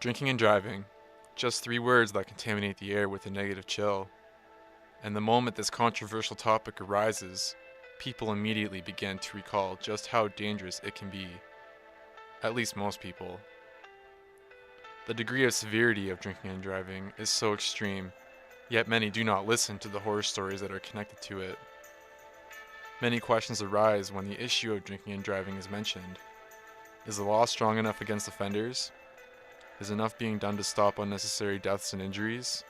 Drinking and driving, just three words that contaminate the air with a negative chill. And the moment this controversial topic arises, people immediately begin to recall just how dangerous it can be. At least most people. The degree of severity of drinking and driving is so extreme, yet many do not listen to the horror stories that are connected to it. Many questions arise when the issue of drinking and driving is mentioned. Is the law strong enough against offenders? Is enough being done to stop unnecessary deaths and injuries?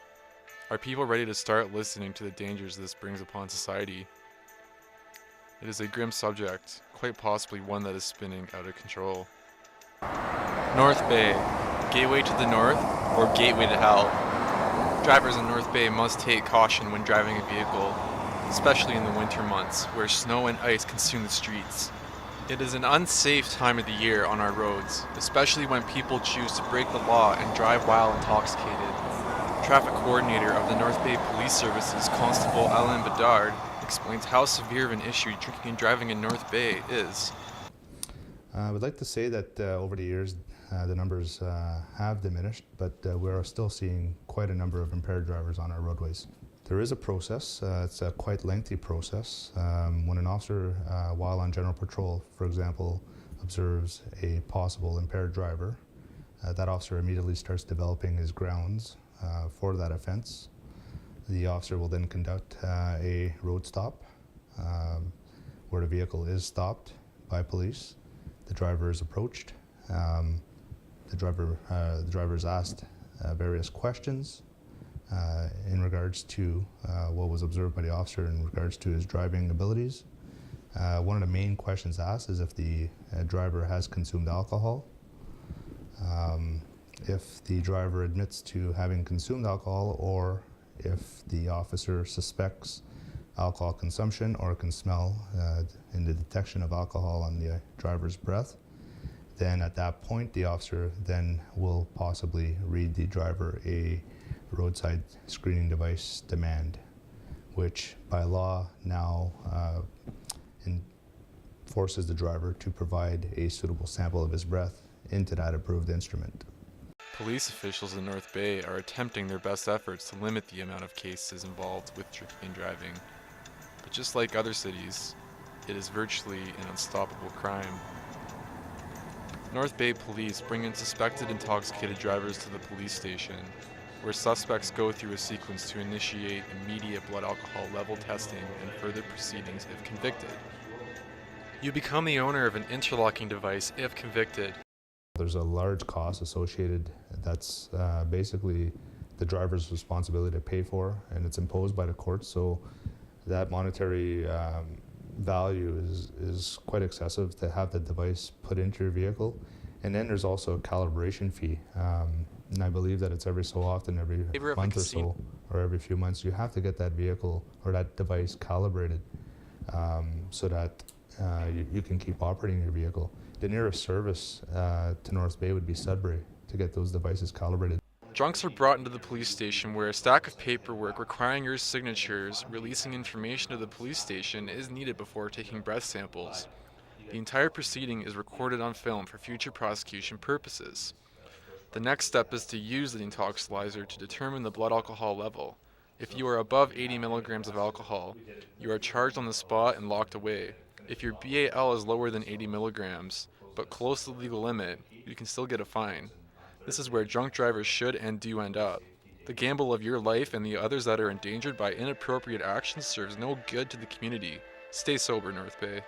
Are people ready to start listening to the dangers this brings upon society? It is a grim subject, quite possibly one that is spinning out of control. North Bay, gateway to the north or gateway to hell? Drivers in North Bay must take caution when driving a vehicle, especially in the winter months where snow and ice consume the streets. It is an unsafe time of the year on our roads, especially when people choose to break the law and drive while intoxicated. Traffic coordinator of the North Bay Police Services, Constable Alan Bedard, explains how severe of an issue drinking and driving in North Bay is. I would like to say that over the years the numbers have diminished, but we are still seeing quite a number of impaired drivers on our roadways. There is a process, it's a quite lengthy process. When an officer, while on general patrol, for example, observes a possible impaired driver, that officer immediately starts developing his grounds for that offense. The officer will then conduct a road stop where the vehicle is stopped by police. The driver is approached. The driver is asked various questions in regards to what was observed by the officer in regards to his driving abilities. One of the main questions asked is if the driver has consumed alcohol. If the driver admits to having consumed alcohol, or if the officer suspects alcohol consumption or can smell in the detection of alcohol on the driver's breath, then at that point the officer then will possibly read the driver a roadside screening device demand, which by law now forces the driver to provide a suitable sample of his breath into that approved instrument. Police officials in North Bay are attempting their best efforts to limit the amount of cases involved with drinking and driving. But just like other cities, it is virtually an unstoppable crime. North Bay police bring in suspected intoxicated drivers to the police station, where suspects go through a sequence to initiate immediate blood alcohol level testing and further proceedings if convicted. You become the owner of an interlocking device if convicted. There's a large cost associated that's basically the driver's responsibility to pay for, and it's imposed by the court, so that monetary value is quite excessive to have the device put into your vehicle. And then there's also a calibration fee, and I believe that it's every so often, every month or so, or every few months, you have to get that vehicle or that device calibrated so that you can keep operating your vehicle. The nearest service to North Bay would be Sudbury to get those devices calibrated. Drunks are brought into the police station where a stack of paperwork requiring your signatures, releasing information to the police station is needed before taking breath samples. The entire proceeding is recorded on film for future prosecution purposes. The next step is to use the intoxilizer to determine the blood alcohol level. If you are above 80 milligrams of alcohol, you are charged on the spot and locked away. If your BAL is lower than 80 milligrams, but close to the legal limit, you can still get a fine. This is where drunk drivers should and do end up. The gamble of your life and the others that are endangered by inappropriate actions serves no good to the community. Stay sober, North Bay.